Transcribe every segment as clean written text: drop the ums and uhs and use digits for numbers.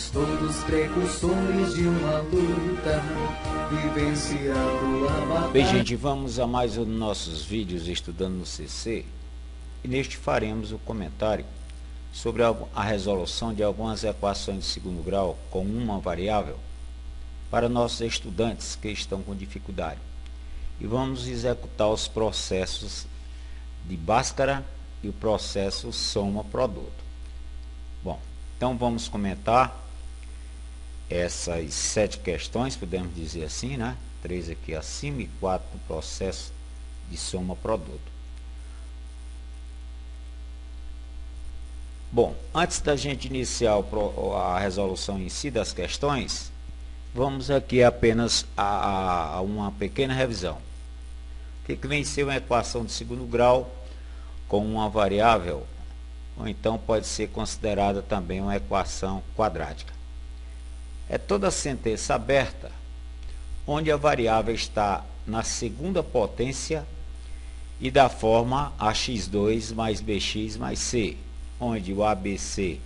Somos todos precursores de uma luta, vivenciando a batalha. Bem, gente, vamos a mais um dos nossos vídeos estudando no CC. E neste faremos o comentário sobre a resolução de algumas equações de segundo grau com uma variável para nossos estudantes que estão com dificuldade. E vamos executar os processos de Bhaskara e o processo soma-produto. Bom, então vamos comentar essas 7 questões, podemos dizer assim, né? 3 aqui acima e 4 no processo de soma-produto. Bom, antes da gente iniciar a resolução em si das questões, vamos aqui apenas a uma pequena revisão. O que vem ser uma equação de segundo grau com uma variável, ou então pode ser considerada também uma equação quadrática? É toda sentença aberta onde a variável está na segunda potência e da forma ax2 mais bx mais c, onde o ABC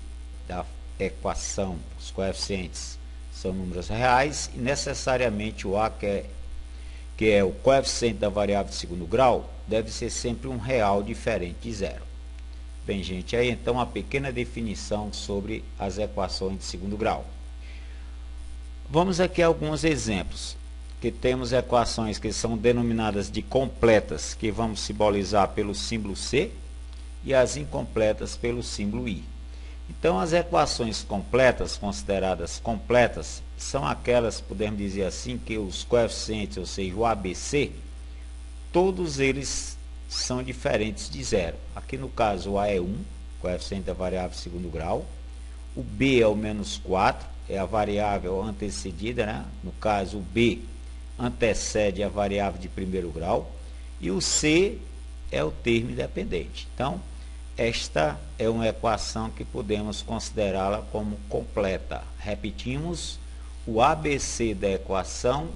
da equação, os coeficientes, são números reais e necessariamente o A, que é o coeficiente da variável de segundo grau, deve ser sempre um real diferente de zero. Bem, gente, aí então uma pequena definição sobre as equações de segundo grau. Vamos aqui a alguns exemplos, que temos equações que são denominadas de completas, que vamos simbolizar pelo símbolo C, e as incompletas pelo símbolo I. Então, as equações completas, consideradas completas, são aquelas, podemos dizer assim, que os coeficientes, ou seja, o ABC, todos eles são diferentes de zero. Aqui no caso o A é 1, coeficiente da variável de segundo grau. O B é o menos 4, é a variável antecedida, né? No caso o B antecede a variável de primeiro grau. E o C é o termo independente. Então, esta é uma equação que podemos considerá-la como completa. Repetimos, o ABC da equação,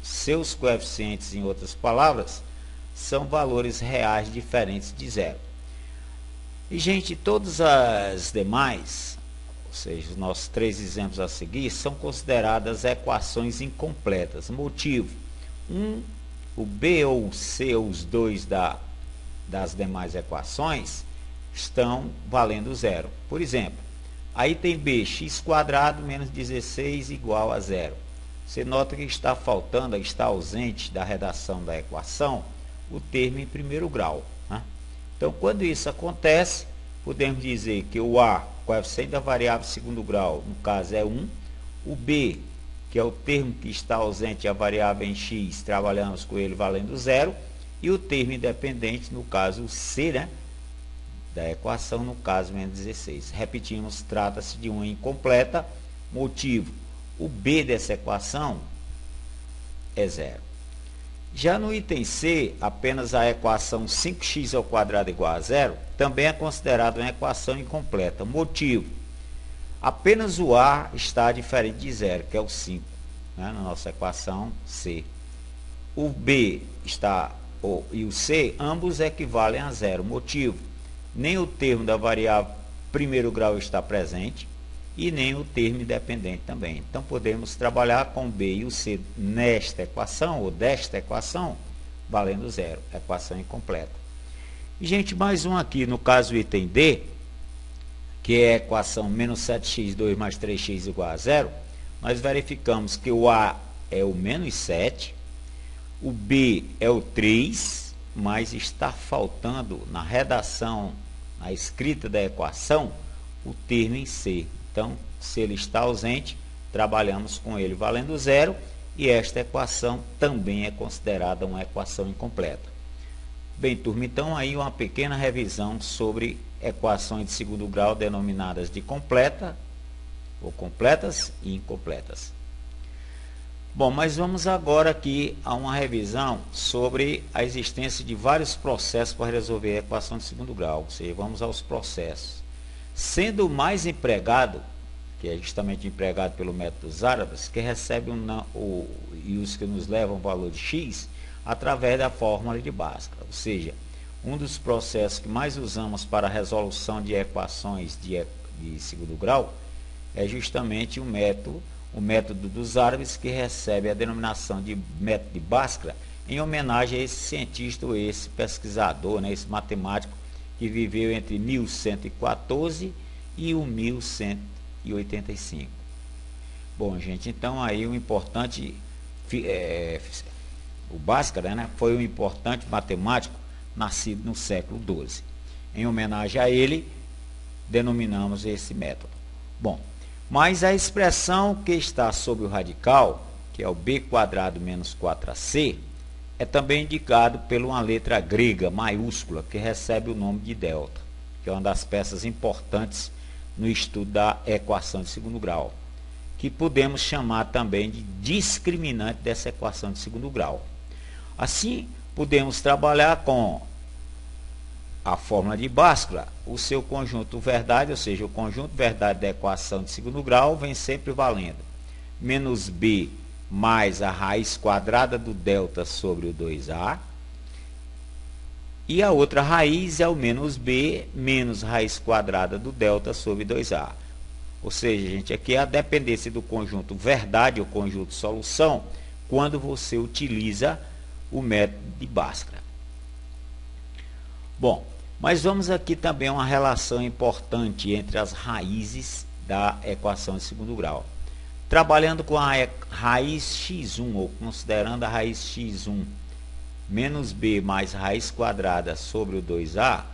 seus coeficientes, em outras palavras, são valores reais diferentes de zero. E, gente, todas as demais, ou seja, os nossos 3 exemplos a seguir, são consideradas equações incompletas. Motivo: o B ou o C, ou os dois das demais equações, estão valendo zero. Por exemplo, aí tem b, x² menos 16 igual a zero. Você nota que está faltando, está ausente da redação da equação o termo em primeiro grau, né? Então, quando isso acontece, podemos dizer que o A, coeficiente da variável de segundo grau, no caso é 1, o B, que é o termo que está ausente, a variável em x, trabalhamos com ele valendo zero, e o termo independente, no caso o C, né, da equação, no caso menos 16. Repetimos, trata-se de uma incompleta. Motivo: o B dessa equação é zero. Já no item C, apenas a equação 5x² igual a zero também é considerada uma equação incompleta. Motivo: apenas o A está diferente de zero, que é o 5, né, na nossa equação C. O B e o C, ambos equivalem a zero. Motivo: nem o termo da variável primeiro grau está presente e nem o termo independente também. Então, podemos trabalhar com o B e o C nesta equação, ou desta equação, valendo zero. Equação incompleta. E, gente, mais um aqui, no caso o item D, que é a equação menos 7x2 mais 3x igual a zero, nós verificamos que o A é o menos 7, o B é o 3, mas está faltando na redação, na escrita da equação, o termo em C. Então, se ele está ausente, trabalhamos com ele valendo zero, e esta equação também é considerada uma equação incompleta. Bem, turma, então aí uma pequena revisão sobre equações de segundo grau denominadas de completa, ou completas e incompletas. Bom, mas vamos agora aqui a uma revisão sobre a existência de vários processos para resolver a equação de segundo grau. Ou seja, vamos aos processos. Sendo o mais empregado, que é justamente empregado pelo método dos árabes, que recebe e os que nos levam o valor de x através da fórmula de Bhaskara. Ou seja, um dos processos que mais usamos para a resolução de equações de segundo grau é justamente o método dos árabes, que recebe a denominação de método de Bhaskara em homenagem a esse cientista, esse pesquisador, né, esse matemático que viveu entre 1114 e o 1185. Bom, gente, então aí o importante, o Bhaskara, né, foi um importante matemático nascido no século XII. Em homenagem a ele, denominamos esse método. Bom, mas a expressão que está sob o radical, que é o b² menos 4ac, é também indicado por uma letra grega maiúscula, que recebe o nome de delta, que é uma das peças importantes no estudo da equação de segundo grau, que podemos chamar também de discriminante dessa equação de segundo grau. Assim, podemos trabalhar com a fórmula de Bhaskara, o seu conjunto verdade, ou seja, o conjunto verdade da equação de segundo grau vem sempre valendo menos b mais a raiz quadrada do delta sobre o 2a, e a outra raiz é o menos b menos raiz quadrada do delta sobre 2a. Ou seja, gente, aqui é a dependência do conjunto verdade, ou conjunto solução, quando você utiliza o método de Bhaskara. Bom, mas vamos aqui também a uma relação importante entre as raízes da equação de segundo grau. Trabalhando com a raiz x1, ou considerando a raiz x1 menos b mais raiz quadrada sobre o 2a,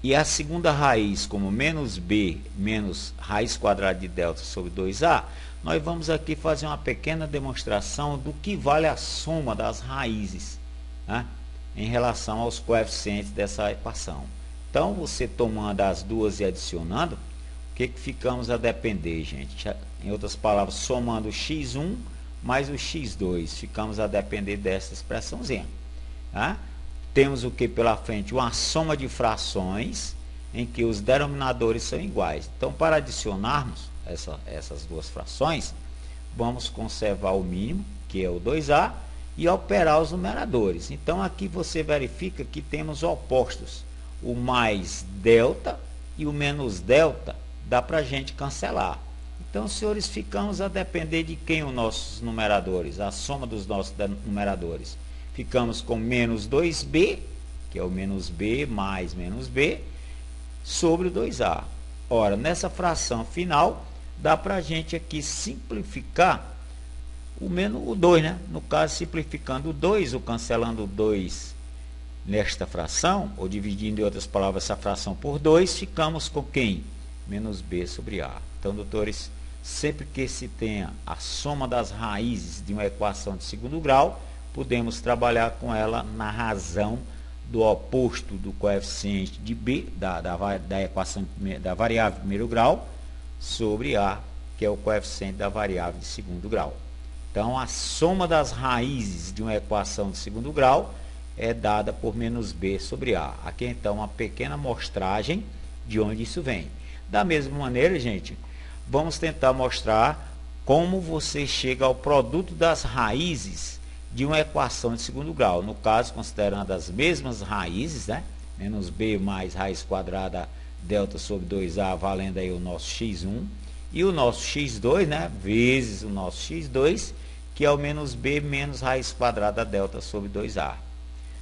e a segunda raiz como menos b menos raiz quadrada de delta sobre 2a, nós vamos aqui fazer uma pequena demonstração do que vale a soma das raízes, né, em relação aos coeficientes dessa equação. Então, você tomando as duas e adicionando, o que ficamos a depender, gente? Em outras palavras, somando o x1 mais o x2, ficamos a depender dessa expressãozinha. Tá? Temos o que pela frente? Uma soma de frações em que os denominadores são iguais. Então, para adicionarmos essas duas frações, vamos conservar o mínimo, que é o 2a, e operar os numeradores. Então, aqui você verifica que temos opostos. O mais delta e o menos delta dá para a gente cancelar. Então, senhores, ficamos a depender de quem os nossos numeradores, a soma dos nossos numeradores. Ficamos com menos 2b, que é o menos b mais menos b, sobre o 2a. Ora, nessa fração final, dá para a gente aqui simplificar o 2, né? No caso, simplificando o 2, ou cancelando o 2 nesta fração, ou dividindo em outras palavras essa fração por 2, ficamos com quem? Menos b sobre a. Então, doutores, sempre que se tenha a soma das raízes de uma equação de segundo grau, podemos trabalhar com ela na razão do oposto do coeficiente de b, da equação da variável de primeiro grau, sobre a, que é o coeficiente da variável de segundo grau. Então, a soma das raízes de uma equação de segundo grau é dada por menos b sobre a. Aqui, então, uma pequena amostragem de onde isso vem. Da mesma maneira, gente, vamos tentar mostrar como você chega ao produto das raízes de uma equação de segundo grau. No caso, considerando as mesmas raízes, né? Menos b mais raiz quadrada delta sobre 2a, valendo aí o nosso x1, e o nosso x2, né? Vezes o nosso x2, que é o menos b menos raiz quadrada delta sobre 2a.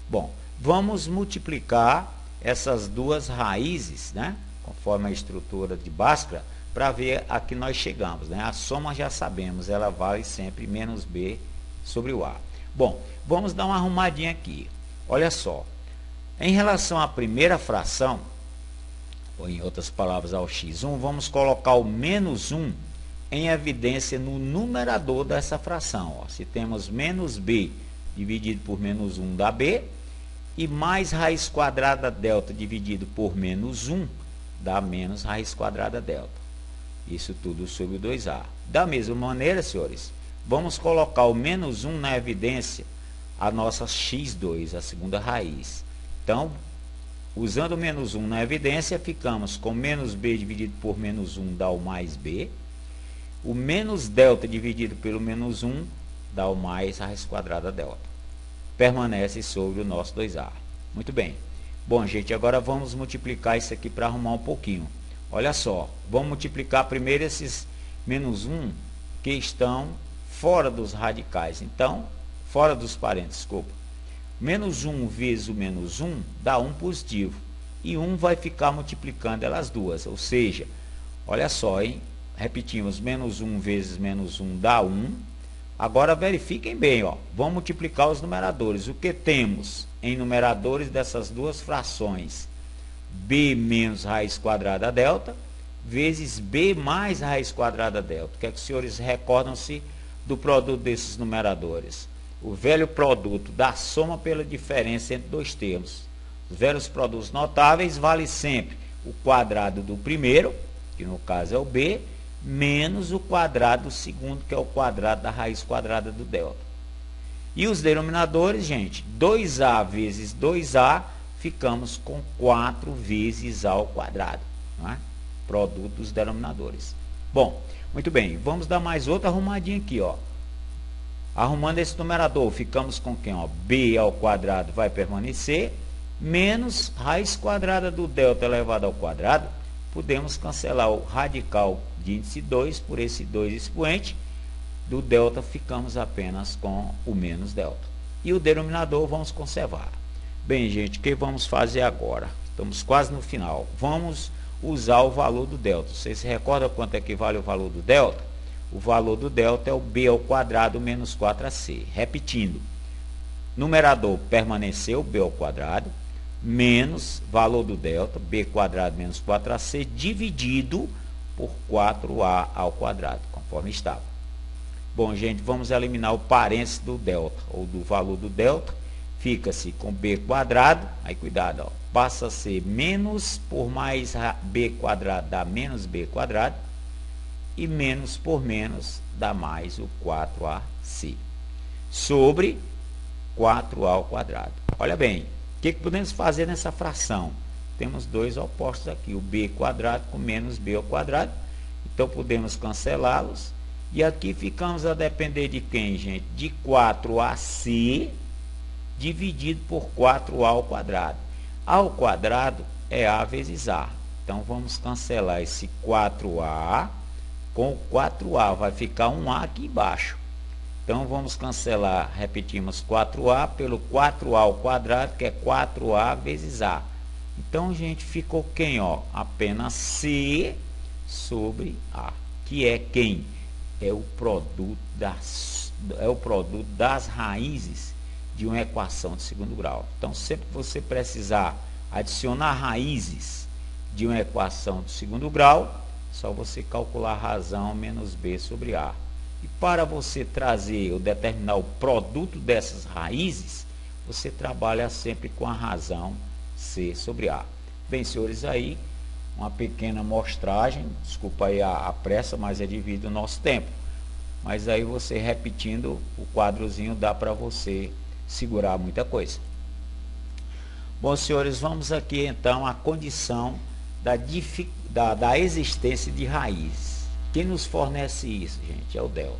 Bom, vamos multiplicar essas duas raízes, né? Conforme a estrutura de Bhaskara, para ver a que nós chegamos, né? A soma já sabemos, ela vale sempre menos b sobre o a. Bom, vamos dar uma arrumadinha aqui. Olha só, em relação à primeira fração, ou em outras palavras ao x1, vamos colocar o menos 1 em evidência no numerador dessa fração. Ó. Se temos menos b dividido por menos 1 dá b, e mais raiz quadrada delta dividido por menos 1 dá menos raiz quadrada delta. Isso tudo sobre o 2a. Da mesma maneira, senhores, vamos colocar o menos 1 na evidência a nossa x2, a segunda raiz. Então, usando o menos 1 na evidência, ficamos com menos b dividido por menos 1 dá o mais b. O menos delta dividido pelo menos 1 dá o mais raiz quadrada delta. Permanece sobre o nosso 2a. Muito bem. Bom, gente, agora vamos multiplicar isso aqui para arrumar um pouquinho. Olha só, vamos multiplicar primeiro menos 1 que estão fora dos radicais. Então, fora dos parênteses, desculpa. Menos 1 vezes o menos 1 dá 1 positivo. E 1 vai ficar multiplicando elas duas. Ou seja, olha só, hein? Repetimos, menos 1 vezes menos 1 dá 1. Agora verifiquem bem, ó. Vamos multiplicar os numeradores. O que temos em numeradores dessas duas frações? B menos raiz quadrada delta vezes B mais raiz quadrada delta. O que é que os senhores recordam-se do produto desses numeradores? O velho produto da soma pela diferença entre dois termos. Os velhos produtos notáveis vale sempre o quadrado do primeiro, que no caso é o B, menos o quadrado do segundo, que é o quadrado da raiz quadrada do delta. E os denominadores, gente, 2A vezes 2A, ficamos com 4 vezes A ao quadrado. Não é? Produto dos denominadores. Bom, muito bem, vamos dar mais outra arrumadinha aqui, ó. Arrumando esse numerador, ficamos com quem? Ó? B ao quadrado vai permanecer, menos raiz quadrada do delta elevado ao quadrado. Podemos cancelar o radical de índice 2 por esse 2 expoente. Do delta ficamos apenas com o menos delta. E o denominador vamos conservar. Bem, gente, o que vamos fazer agora? Estamos quase no final. Vamos usar o valor do delta. Vocês se recordam quanto é que vale o valor do delta? O valor do delta é o B ao quadrado menos 4AC. Repetindo, numerador permaneceu, B ao quadrado, menos valor do delta, B quadrado menos 4AC, dividido por 4A ao quadrado, conforme estava. Bom, gente, vamos eliminar o parênteses do delta, ou do valor do delta. Fica-se com B quadrado, aí cuidado, ó, passa a ser menos por mais B quadrado dá menos B quadrado, e menos por menos dá mais o 4AC, sobre 4A ao quadrado. Olha bem, o que podemos fazer nessa fração? Temos dois opostos aqui, o B quadrado com menos B ao quadrado, então podemos cancelá-los, e aqui ficamos a depender de quem, gente? De 4AC dividido por 4A ao quadrado. A ao quadrado é A vezes A, então vamos cancelar esse 4A com o 4A, vai ficar um A aqui embaixo. Então, vamos cancelar, repetimos, 4A pelo 4A ao quadrado, que é 4A vezes A. Então, gente, ficou quem? Ó? Apenas C sobre A, que é quem? É o produto das raízes de uma equação de segundo grau. Então, sempre que você precisar adicionar raízes de uma equação de segundo grau, só você calcular a razão menos B sobre A. E para você trazer ou determinar o produto dessas raízes, você trabalha sempre com a razão C sobre A. Bem, senhores, aí uma pequena mostragem, desculpa aí a pressa, mas é devido ao nosso tempo. Mas aí você repetindo o quadrozinho dá para você segurar muita coisa. Bom, senhores, vamos aqui então à condição da existência de raízes. Quem nos fornece isso, gente? É o delta.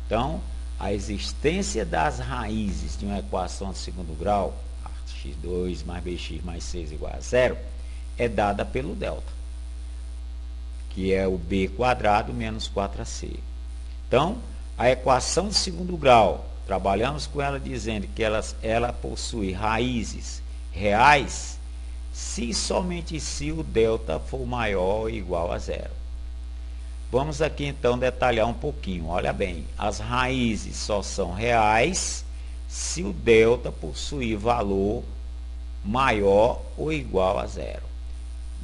Então, a existência das raízes de uma equação de segundo grau, x2 mais bx mais 6 igual a 0, é dada pelo delta, que é o b quadrado menos 4ac. Então, a equação de segundo grau, trabalhamos com ela dizendo que ela possui raízes reais, se somente se o delta for maior ou igual a 0. Vamos aqui então detalhar um pouquinho. Olha bem, as raízes só são reais se o delta possuir valor maior ou igual a 0.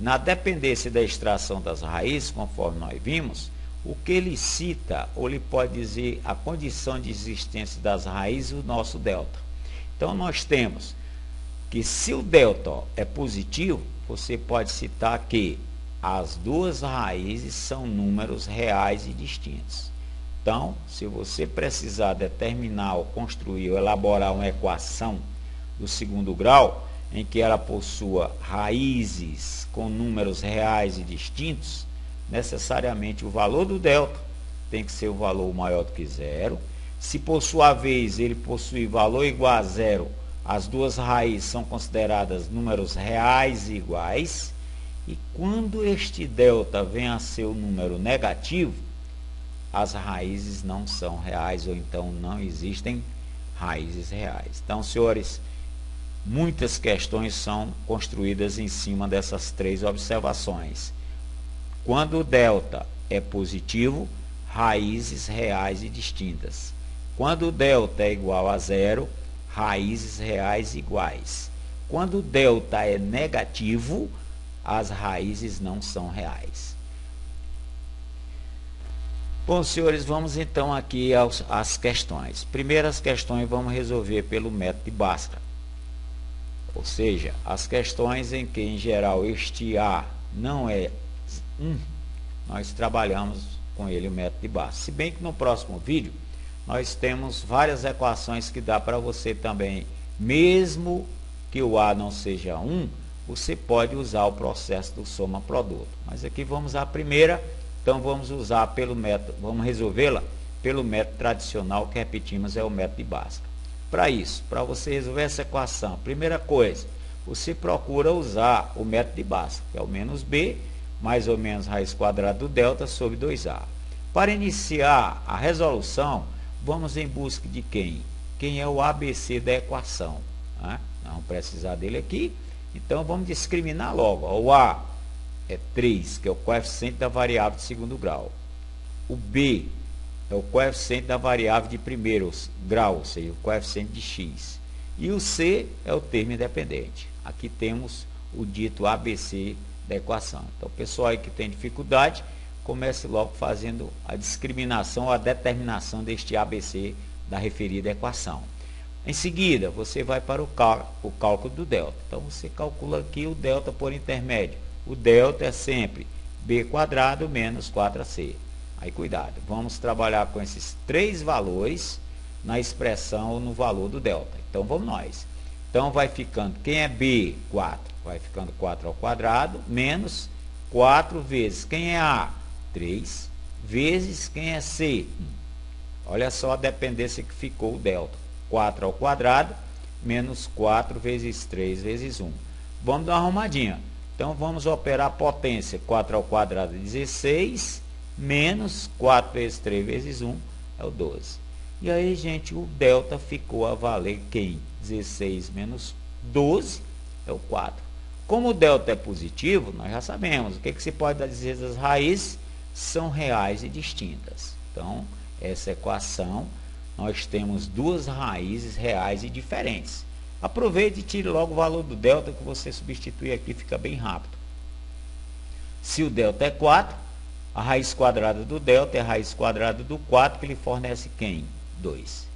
Na dependência da extração das raízes, conforme nós vimos, o que ele cita, ou ele pode dizer a condição de existência das raízes, o nosso delta. Então, nós temos que se o delta é positivo, você pode citar que as duas raízes são números reais e distintos. Então, se você precisar determinar ou construir ou elaborar uma equação do segundo grau, em que ela possua raízes com números reais e distintos, necessariamente o valor do delta tem que ser o valor maior do que 0. Se por sua vez ele possuir valor igual a 0, as duas raízes são consideradas números reais e iguais. E quando este delta vem a ser o número negativo, as raízes não são reais, ou então não existem raízes reais. Então, senhores, muitas questões são construídas em cima dessas três observações. Quando o delta é positivo, raízes reais e distintas. Quando o delta é igual a zero, raízes reais iguais. Quando o delta é negativo, as raízes não são reais. Bom, senhores, vamos então aqui às questões. Primeiras questões vamos resolver pelo método de Bhaskara. Ou seja, as questões em que, em geral, este A não é 1, nós trabalhamos com ele o método de Bhaskara. Se bem que no próximo vídeo, nós temos várias equações que dá para você também, mesmo que o A não seja 1, você pode usar o processo do soma-produto. Mas aqui vamos à primeira. Então vamos usar pelo método, vamos resolvê-la pelo método tradicional, que repetimos é o método de Bhaskara. Para isso, para você resolver essa equação, primeira coisa, você procura usar o método de Bhaskara, que é o menos b, mais ou menos raiz quadrada do delta sobre 2a. Para iniciar a resolução, vamos em busca de quem? Quem é o ABC da equação. Né? Não vamos precisar dele aqui, então vamos discriminar logo. O A é 3, que é o coeficiente da variável de segundo grau. O B é o coeficiente da variável de primeiro grau, ou seja, o coeficiente de x. E o C é o termo independente. Aqui temos o dito ABC da equação. Então, o pessoal aí que tem dificuldade, comece logo fazendo a discriminação ou a determinação deste ABC da referida equação. Em seguida, você vai para o cálculo do delta. Então, você calcula aqui o delta por intermédio. O delta é sempre b² menos 4ac. Aí, cuidado, vamos trabalhar com esses três valores na expressão ou no valor do delta. Então, vamos nós. Então, vai ficando, quem é b? 4. Vai ficando 4² menos 4 vezes, quem é a? 3, vezes, quem é c? 1. Olha só a dependência que ficou o delta. 4² menos 4 vezes 3 vezes 1. Vamos dar uma arrumadinha. Então, vamos operar a potência. 4² é 16, menos 4 vezes 3 vezes 1 é o 12. E aí, gente, o delta ficou a valer quem? 16 menos 12 é o 4. Como o delta é positivo, nós já sabemos. O que se pode dizer das raízes? São reais e distintas. Então, essa equação, nós temos duas raízes reais e diferentes. Aproveite e tire logo o valor do delta, que você substitui aqui, fica bem rápido. Se o delta é 4, a raiz quadrada do delta é a raiz quadrada do 4, que lhe fornece quem? 2.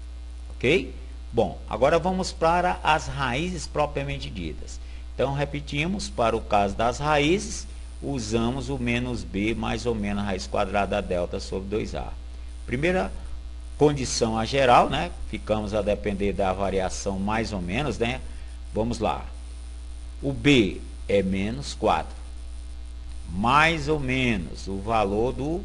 Ok? Bom, agora vamos para as raízes propriamente ditas. Então, repetimos, para o caso das raízes, usamos o menos b mais ou menos a raiz quadrada da delta sobre 2a. Primeira condição a geral, né? Ficamos a depender da variação mais ou menos, né? Vamos lá. O b é menos 4. Mais ou menos o valor do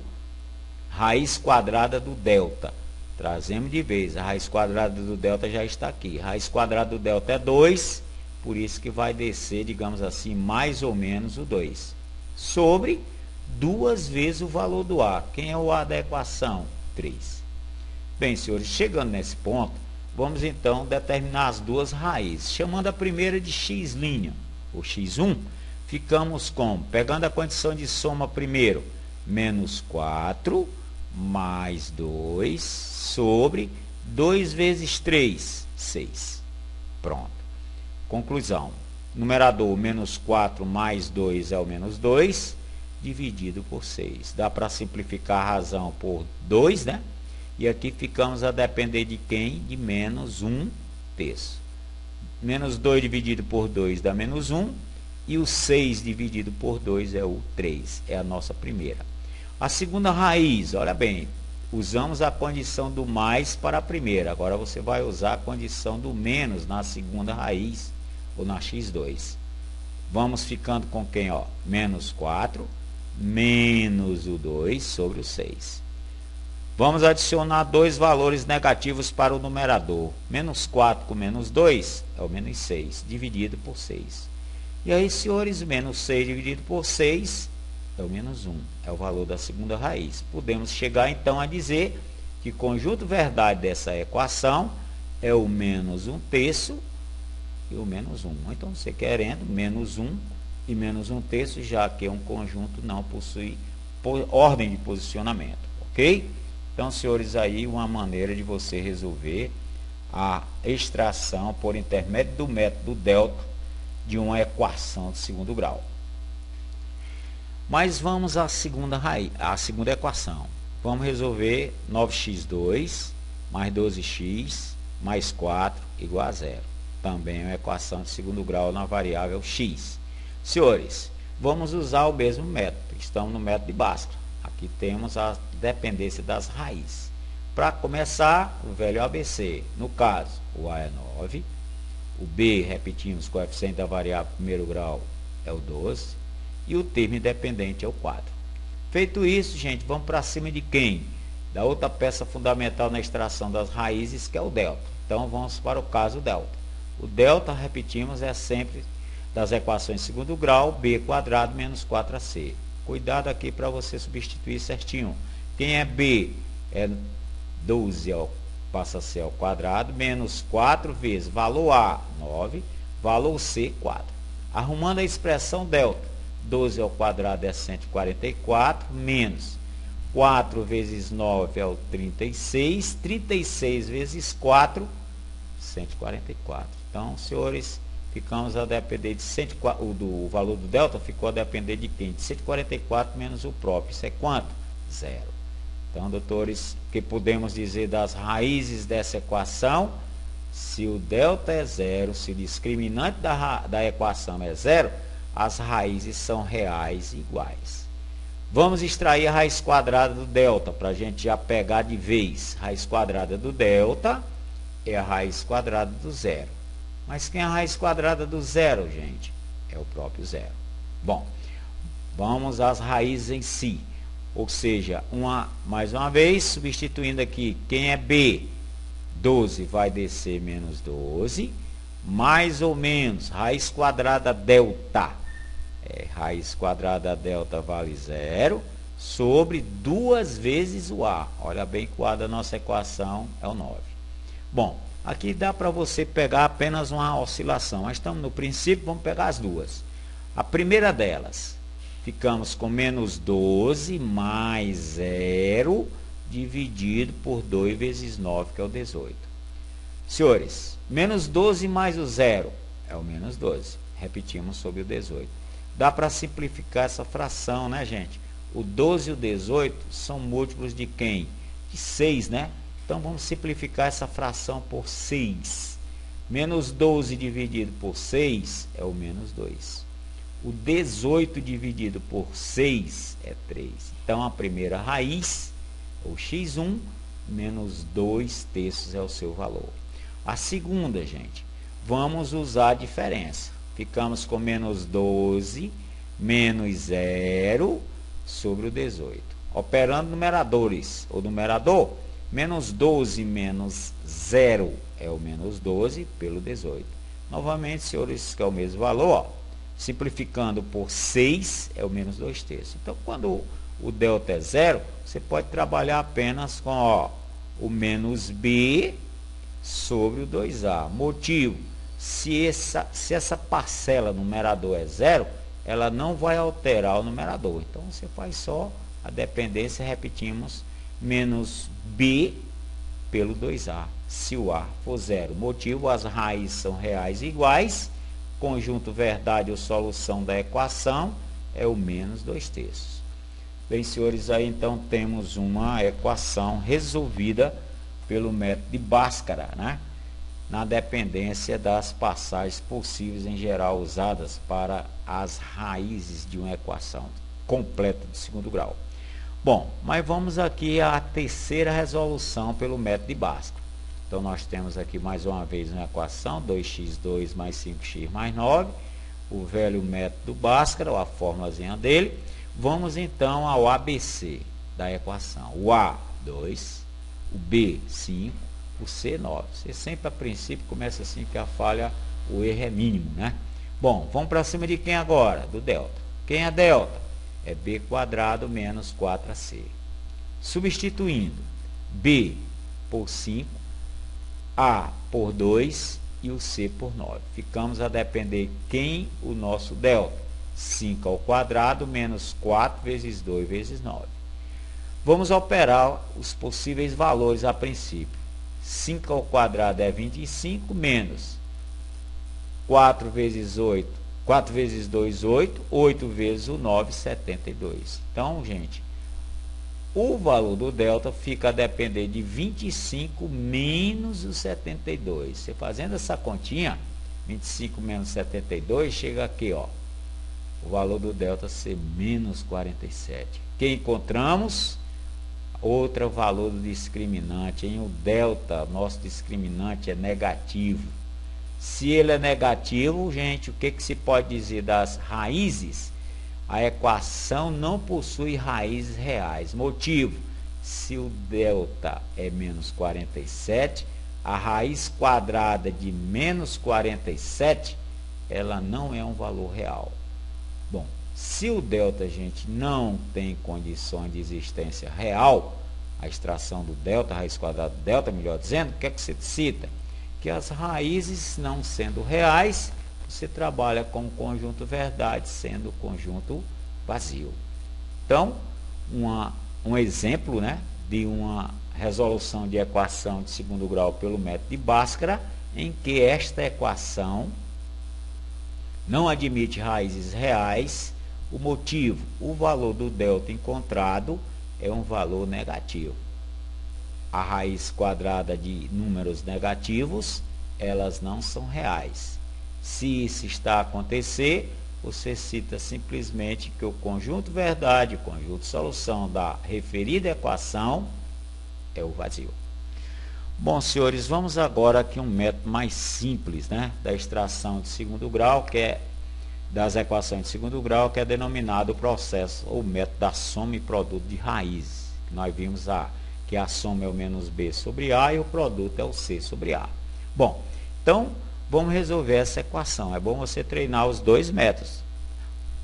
raiz quadrada do delta. Trazemos de vez. A raiz quadrada do delta já está aqui. A raiz quadrada do delta é 2. Por isso que vai descer, digamos assim, mais ou menos o 2. Sobre 2 vezes o valor do a. Quem é o a da equação? 3. Bem, senhores, chegando nesse ponto, vamos então determinar as duas raízes. Chamando a primeira de x', ou x1, ficamos com, pegando a condição de soma primeiro, menos 4 mais 2 sobre 2 vezes 3, 6. Pronto. Conclusão. Numerador, menos 4 mais 2 é o menos 2, dividido por 6. Dá para simplificar a razão por 2, né? E aqui ficamos a depender de quem? De menos 1/3. Menos 2 dividido por 2 dá menos 1. E o 6 dividido por 2 é o 3. É a nossa primeira. A segunda raiz, olha bem. Usamos a condição do mais para a primeira. Agora você vai usar a condição do menos na segunda raiz, ou na x2. Vamos ficando com quem? Ó? Menos 4 menos o 2 sobre o 6. Vamos adicionar dois valores negativos para o numerador. Menos 4 com menos 2 é o menos 6, dividido por 6. E aí, senhores, menos 6 dividido por 6 é o menos 1, é o valor da segunda raiz. Podemos chegar então a dizer que conjunto verdade dessa equação é o menos 1/3 e o menos 1. Então, você querendo menos 1 e menos 1/3, já que é um conjunto, não possui ordem de posicionamento, ok? Então, senhores, aí uma maneira de você resolver a extração por intermédio do método delta de uma equação de segundo grau. Mas vamos à segunda raiz, à segunda equação. Vamos resolver 9x2 mais 12x mais 4 igual a 0. Também é uma equação de segundo grau na variável x. Senhores, vamos usar o mesmo método. Estamos no método de Bhaskara. Aqui temos a dependência das raízes. Para começar, o velho ABC. No caso, o A é 9. O B, repetimos, o coeficiente da variável primeiro grau é o 12. E o termo independente é o 4. Feito isso, gente, vamos para cima de quem? Da outra peça fundamental na extração das raízes, que é o delta. Então, vamos para o caso delta. O delta, repetimos, é sempre das equações de segundo grau, b² menos 4ac. Cuidado aqui para você substituir certinho. Quem é b é 12 passa a ser ao quadrado, menos 4 vezes valor a, 9, valor c, 4. Arrumando a expressão delta, 12 ao quadrado é 144, menos 4 vezes 9 é o 36, 36 vezes 4, 144. Então, senhores, ficamos a depender de 104, o valor do delta ficou a depender de quem? De 144 menos o próprio. Isso é quanto? 0. Então, doutores, o que podemos dizer das raízes dessa equação? Se o delta é 0, se o discriminante da equação é 0, as raízes são reais e iguais. Vamos extrair a raiz quadrada do delta, para a gente já pegar de vez. Raiz quadrada do delta é a raiz quadrada do 0. Mas quem é a raiz quadrada do 0, gente? É o próprio 0. Bom, vamos às raízes em si. Ou seja, mais uma vez, substituindo aqui, quem é B? 12 vai descer menos 12. Mais ou menos, raiz quadrada delta. Raiz quadrada delta vale 0. Sobre 2 vezes o A. Olha bem que o A da nossa equação é o 9. Bom, aqui dá para você pegar apenas uma oscilação. Mas estamos no princípio, vamos pegar as duas. A primeira delas, ficamos com menos 12 mais 0 dividido por 2 vezes 9, que é o 18. Senhores, menos 12 mais o 0 é o menos 12. Repetimos sobre o 18. Dá para simplificar essa fração, né, gente? O 12 e o 18 são múltiplos de quem? De 6, né? Então, vamos simplificar essa fração por 6. Menos 12 dividido por 6 é o menos 2. O 18 dividido por 6 é 3. Então, a primeira raiz, o x1, menos 2/3 é o seu valor. A segunda, gente, vamos usar a diferença. Ficamos com menos 12 menos 0 sobre o 18. Operando numeradores, o numerador, menos 12 menos 0 é o menos 12 pelo 18. Novamente, senhores, que é o mesmo valor, ó, simplificando por 6 é o menos 2/3. Então, quando o delta é 0, você pode trabalhar apenas com o menos b sobre o 2a. Motivo, se essa parcela numerador é 0, ela não vai alterar o numerador. Então, você faz só a dependência, repetimos, menos b pelo 2a, se o a for 0. Motivo, as raízes são reais e iguais. Conjunto verdade ou solução da equação é o menos 2/3. Bem, senhores, aí então temos uma equação resolvida pelo método de Bhaskara, né? Na dependência das passagens possíveis em geral usadas para as raízes de uma equação completa de segundo grau. Bom, mas vamos aqui à terceira resolução pelo método de Bhaskara. Então, nós temos aqui mais uma vez uma equação, 2x2 mais 5x mais 9, o velho método Bhaskara, a fórmulazinha dele. Vamos então ao ABC da equação. O A, 2, o B, 5, o C, 9. Você sempre, a princípio, começa assim que a falha, o erro é mínimo, né? Bom, vamos para cima de quem agora? Do delta. Quem é delta? é b quadrado menos 4ac. Substituindo b por 5, a por 2 e o c por 9. Ficamos a depender quem? O nosso delta. 5 ao quadrado menos 4 vezes 2 vezes 9. Vamos operar os possíveis valores a princípio. 5 ao quadrado é 25 menos 4 vezes 8. 4 vezes 2, 8. 8 vezes o 9, 72. Então, gente, o valor do delta fica a depender de 25 menos o 72. Você fazendo essa continha, 25 menos 72, chega aqui, ó. O valor do delta ser menos 47. Que encontramos? Outro valor do discriminante. Em o delta, nosso discriminante é negativo. Se ele é negativo, gente, o que se pode dizer das raízes? A equação não possui raízes reais. Motivo: se o delta é menos 47, a raiz quadrada de menos 47, ela não é um valor real. Bom, se o delta, gente, não tem condições de existência real, a extração do delta, a raiz quadrada do delta, melhor dizendo, o que é que você cita? Que as raízes não sendo reais, você trabalha com o conjunto verdade, sendo o conjunto vazio. Então, um exemplo, né, de uma resolução de equação de segundo grau pelo método de Bhaskara, em que esta equação não admite raízes reais. O motivo: o valor do delta encontrado é um valor negativo. A raiz quadrada de números negativos, elas não são reais. Se isso está a acontecer, você cita simplesmente que o conjunto verdade, o conjunto solução da referida equação é o vazio. Bom, senhores, vamos agora aqui um método mais simples, né, da extração de segundo grau, que é das equações de segundo grau, que é denominado o processo ou método da soma e produto de raízes. Nós vimos que a soma é o menos b sobre a e o produto é o c sobre a. Bom, então vamos resolver essa equação. É bom você treinar os dois métodos.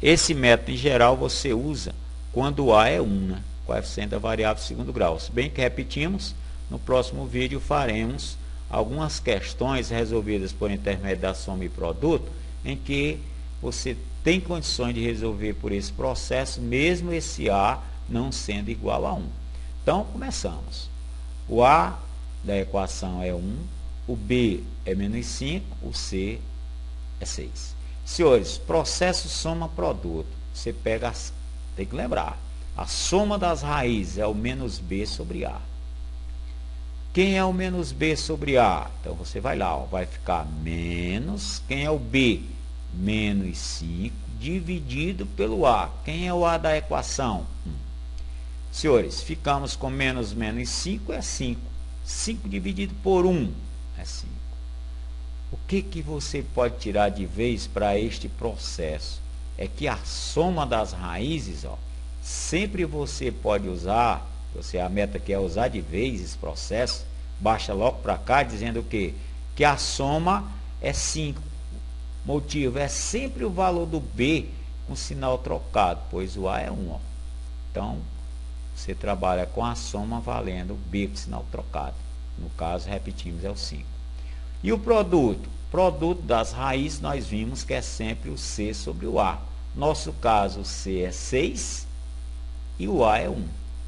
Esse método em geral você usa quando a é 1, né? Coeficiente da variável de segundo grau. Se bem que repetimos, no próximo vídeo faremos algumas questões resolvidas por intermédio da soma e produto, em que você tem condições de resolver por esse processo, mesmo esse a não sendo igual a 1. Então, começamos. O a da equação é 1, o b é menos 5, o c é 6. Senhores, processo soma-produto. Você pega, tem que lembrar, a soma das raízes é o menos b sobre a. Quem é o menos b sobre a? Então, você vai lá, ó, vai ficar menos, quem é o b? Menos 5, dividido pelo a. Quem é o a da equação? 1. Senhores, ficamos com menos 5 é 5. 5 dividido por 1 é 5. O que você pode tirar de vez para este processo? É que a soma das raízes, ó, sempre você pode usar, a meta que é usar de vez esse processo, baixa logo para cá dizendo o quê? Que a soma é 5. Motivo: é sempre o valor do b com sinal trocado, pois o a é 1. Ó. Então, você trabalha com a soma valendo b com sinal trocado. No caso, repetimos, é o 5. E o produto? Produto das raízes, nós vimos que é sempre o c sobre o a. Nosso caso, o c é 6 e o a é 1.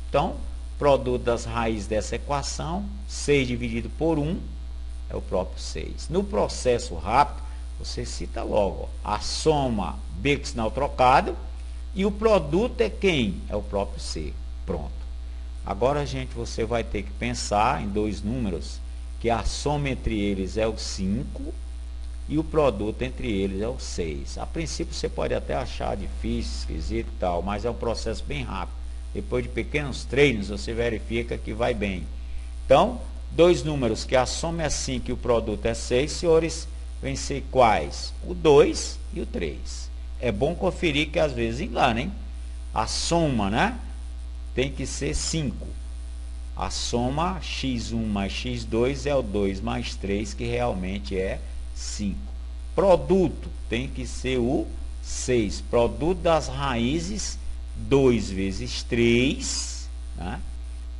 Então, produto das raízes dessa equação, 6 dividido por 1 é o próprio 6. No processo rápido, você cita logo, ó, a soma b com sinal trocado e o produto é quem? É o próprio c. Pronto. Agora, gente, você vai ter que pensar em dois números, que a soma entre eles é o 5 e o produto entre eles é o 6. A princípio você pode até achar difícil, esquisito e tal, mas é um processo bem rápido. Depois de pequenos treinos, você verifica que vai bem. Então, dois números que a soma é 5 e o produto é 6, senhores, vêm ser quais? O 2 e o 3. É bom conferir que às vezes engana, hein? A soma, né, tem que ser 5. A soma x1 mais x2 é o 2 mais 3, que realmente é 5. Produto tem que ser o 6. Produto das raízes 2 vezes 3, né?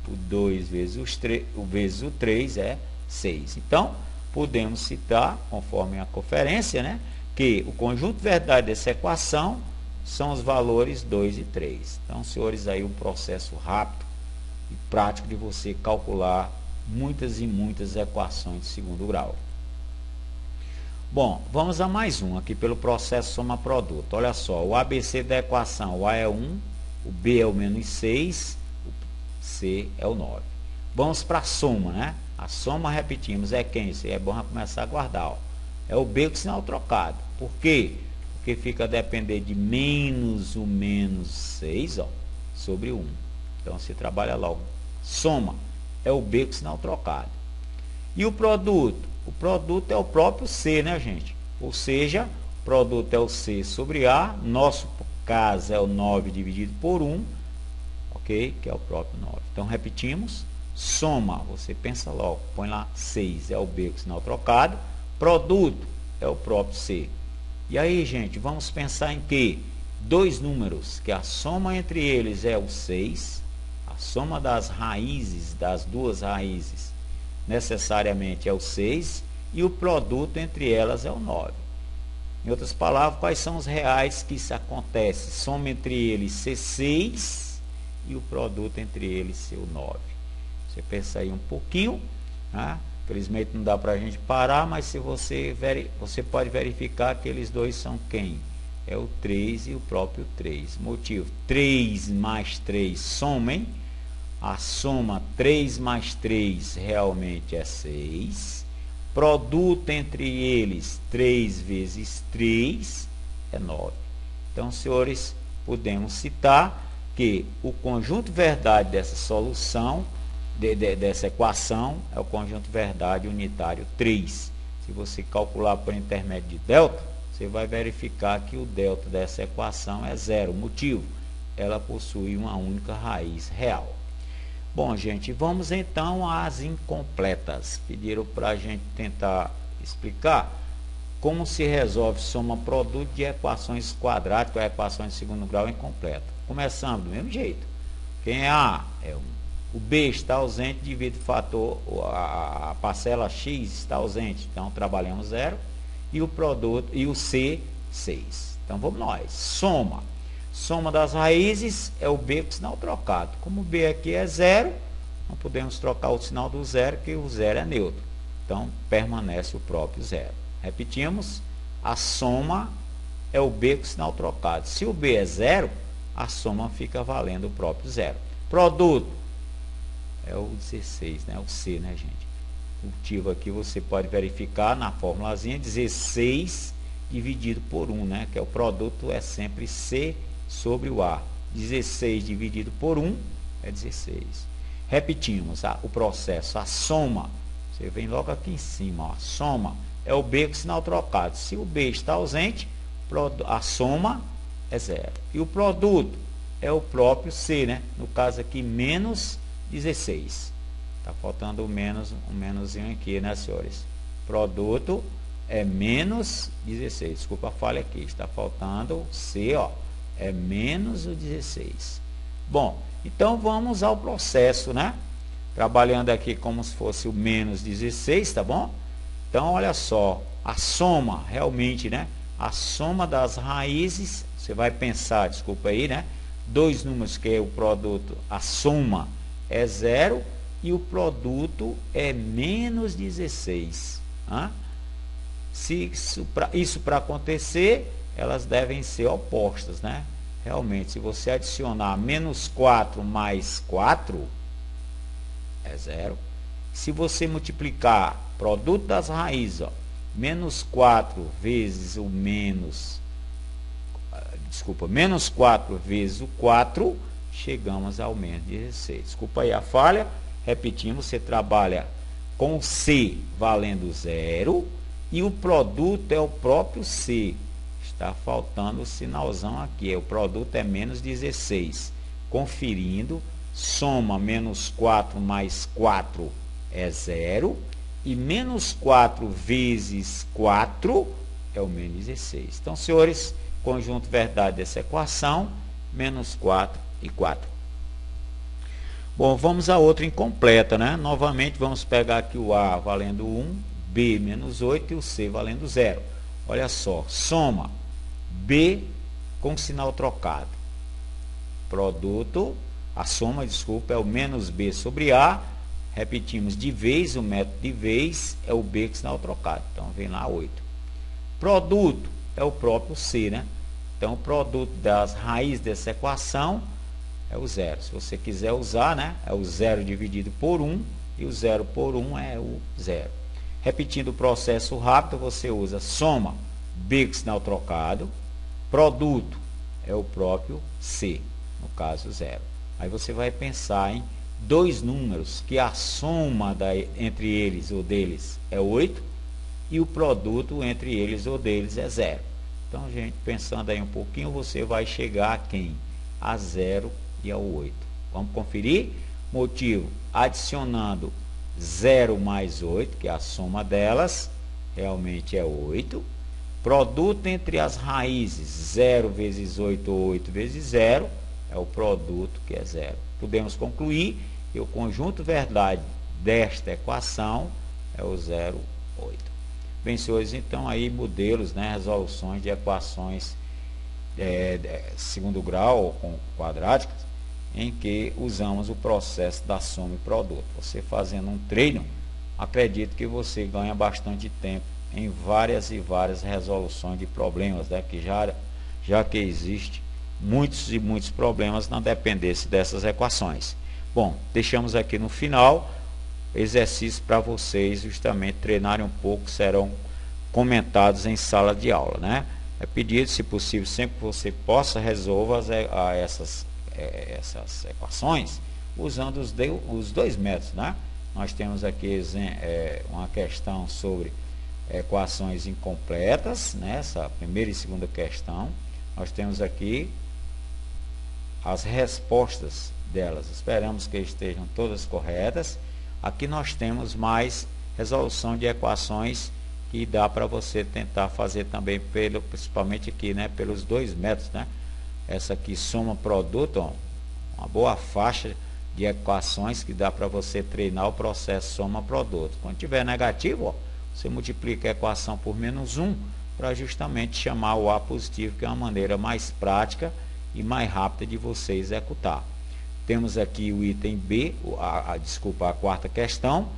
O 2 vezes o 3 é 6. Então, podemos citar, conforme a conferência, né, que o conjunto de verdade dessa equação são os valores 2 e 3. Então, senhores, aí um processo rápido e prático de você calcular muitas e muitas equações de segundo grau. Bom, vamos a mais um aqui pelo processo soma-produto. Olha só, o ABC da equação, o A é 1, o B é o menos 6, o C é o 9. Vamos para a soma, né? A soma, repetimos, é quem? Isso aí é bom já começar a guardar. Ó. É o B com sinal trocado. Por quê? Porque fica a depender de menos o menos 6, ó, sobre 1. Então, você trabalha logo. Soma é o B com sinal trocado. E o produto? O produto é o próprio C, né, gente? Ou seja, o produto é o C sobre A. Nosso caso é o 9 dividido por 1, ok? Que é o próprio 9. Então, repetimos. Soma, você pensa logo, põe lá 6, é o B com sinal trocado. Produto é o próprio C. E aí, gente, vamos pensar em que? Dois números, que a soma entre eles é o 6, a soma das raízes, das duas raízes, necessariamente é o 6, e o produto entre elas é o 9. Em outras palavras, quais são os reais que isso acontece? Soma entre eles ser 6 e o produto entre eles ser o 9. Você pensa aí um pouquinho, né? Infelizmente não dá para a gente parar, mas se você pode verificar que eles dois são quem? É o 3 e o próprio 3. Motivo, 3 mais 3 somem. A soma 3 mais 3 realmente é 6. Produto entre eles, 3 vezes 3 é 9. Então, senhores, podemos citar que o conjunto verdade dessa solução, dessa equação, é o conjunto verdade unitário 3. Se você calcular por intermédio de delta, você vai verificar que o delta dessa equação é 0. Motivo, ela possui uma única raiz real. Bom, gente, vamos então às incompletas. Pediram para a gente tentar explicar como se resolve soma-produto de equações quadráticas ou equações de segundo grau incompleta. Começando do mesmo jeito. Quem é A? É 1. O B está ausente devido ao fator, a parcela X está ausente. Então, trabalhamos 0. E o produto, e o C, 6. Então, vamos nós. Soma. Soma das raízes é o B com sinal trocado. Como o B aqui é 0, não podemos trocar o sinal do 0, que o 0 é neutro. Então, permanece o próprio 0. Repetimos. A soma é o B com sinal trocado. Se o B é 0, a soma fica valendo o próprio 0. Produto é o 16, né? O C, né, gente? O motivo aqui você pode verificar na formulazinha, 16 dividido por 1, né? Que é o produto é sempre C sobre o A. 16 dividido por 1 é 16. Repetimos o processo, a soma. Você vem logo aqui em cima, ó. A soma é o B com sinal trocado. Se o B está ausente, a soma é 0. E o produto é o próprio C, né? No caso aqui, menos 16. Está faltando um menoszinho aqui, né, senhores? Produto é menos 16. Desculpa a falha aqui. Está faltando C, ó. É menos o 16. Bom, então vamos ao processo, né? Trabalhando aqui como se fosse o menos 16, tá bom? Então, olha só. A soma, realmente, né? A soma das raízes, você vai pensar, desculpa aí, né? Dois números que é o produto, a soma é 0 e o produto é menos 16. Se isso para acontecer, elas devem ser opostas, né? Realmente, se você adicionar menos 4 mais 4, é 0. Se você multiplicar produto das raízes, ó, menos 4 vezes o menos... Desculpa, menos 4 vezes o 4, chegamos ao menos 16. Desculpa aí a falha. Repetimos, você trabalha com o C valendo 0 e o produto é o próprio C. Está faltando o sinalzão aqui. O produto é menos 16. Conferindo, soma menos 4 mais 4 é 0. E menos 4 vezes 4 é o menos 16. Então, senhores, conjunto verdade dessa equação, menos 4 e 4. Bom, vamos a outra incompleta, né? Novamente vamos pegar aqui o A valendo 1, B menos 8 e o C valendo 0. Olha só, soma B com sinal trocado. Produto, a soma, desculpa, é o menos B sobre A. Repetimos, de vez, o método de vez é o B com sinal trocado. Então, vem lá 8. Produto é o próprio C, né? Então, o produto das raízes dessa equação é o 0. Se você quiser usar, né? É o 0 dividido por 1. E o 0 por 1 é o 0. Repetindo o processo rápido, você usa soma B com sinal trocado. Produto é o próprio C, no caso 0. Aí você vai pensar em dois números que a soma entre eles ou deles é 8 e o produto entre eles ou deles é 0. Então, gente, pensando aí um pouquinho, você vai chegar a quem? A 0 e ao 8. Vamos conferir? Motivo, adicionando 0 mais 8, que é a soma delas, realmente é 8. Produto entre as raízes, 0 vezes 8 ou 8 vezes 0, é o produto que é 0. Podemos concluir que o conjunto verdade desta equação é o 0, 8. Bem, senhores, então aí modelos, né, resoluções de equações segundo grau ou quadráticas, em que usamos o processo da soma e produto. Você fazendo um treino, acredito que você ganha bastante tempo em várias e várias resoluções de problemas, né, que já que existe muitos e muitos problemas na dependência dessas equações. Bom, deixamos aqui no final exercícios para vocês justamente treinarem um pouco, serão comentados em sala de aula, né? É pedido, se possível, sempre que você possa, resolva essas equações usando os dois métodos, né? Nós temos aqui uma questão sobre equações incompletas, né? Essa primeira e segunda questão. Nós temos aqui as respostas delas. Esperamos que estejam todas corretas. Aqui nós temos mais resolução de equações que dá para você tentar fazer também, principalmente aqui, né, pelos dois métodos, né? Essa aqui, soma produto, ó, uma boa faixa de equações que dá para você treinar o processo soma produto. Quando tiver negativo, ó, você multiplica a equação por menos 1 para justamente chamar o A positivo, que é uma maneira mais prática e mais rápida de você executar. Temos aqui o item B, a quarta questão,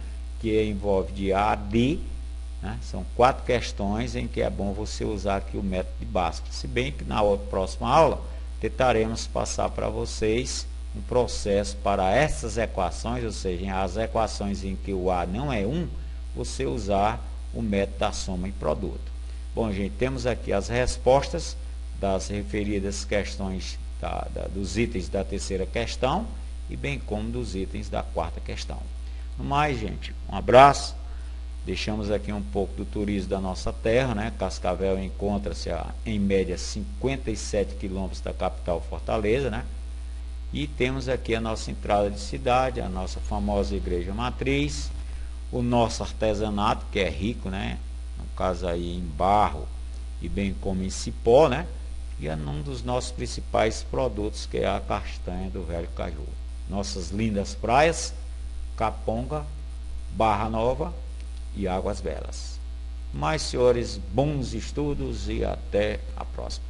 que envolve de A a D, né? São 4 questões em que é bom você usar aqui o método de Bhaskara. Se bem que na próxima aula tentaremos passar para vocês um processo para essas equações, ou seja, as equações em que o A não é 1, você usar o método da soma e produto. Bom, gente, temos aqui as respostas das referidas questões dos itens da terceira questão e bem como dos itens da quarta questão. No mais, gente, um abraço. Deixamos aqui um pouco do turismo da nossa terra, né? Cascavel encontra-se em média 57 quilômetros da capital Fortaleza, né? E temos aqui a nossa entrada de cidade, a nossa famosa igreja matriz, o nosso artesanato, que é rico, né? No caso aí em barro e bem como em cipó, né? E é um dos nossos principais produtos, que é a castanha do Velho Caju. Nossas lindas praias, Caponga, Barra Nova e Águas Belas. Mais, senhores, bons estudos e até a próxima.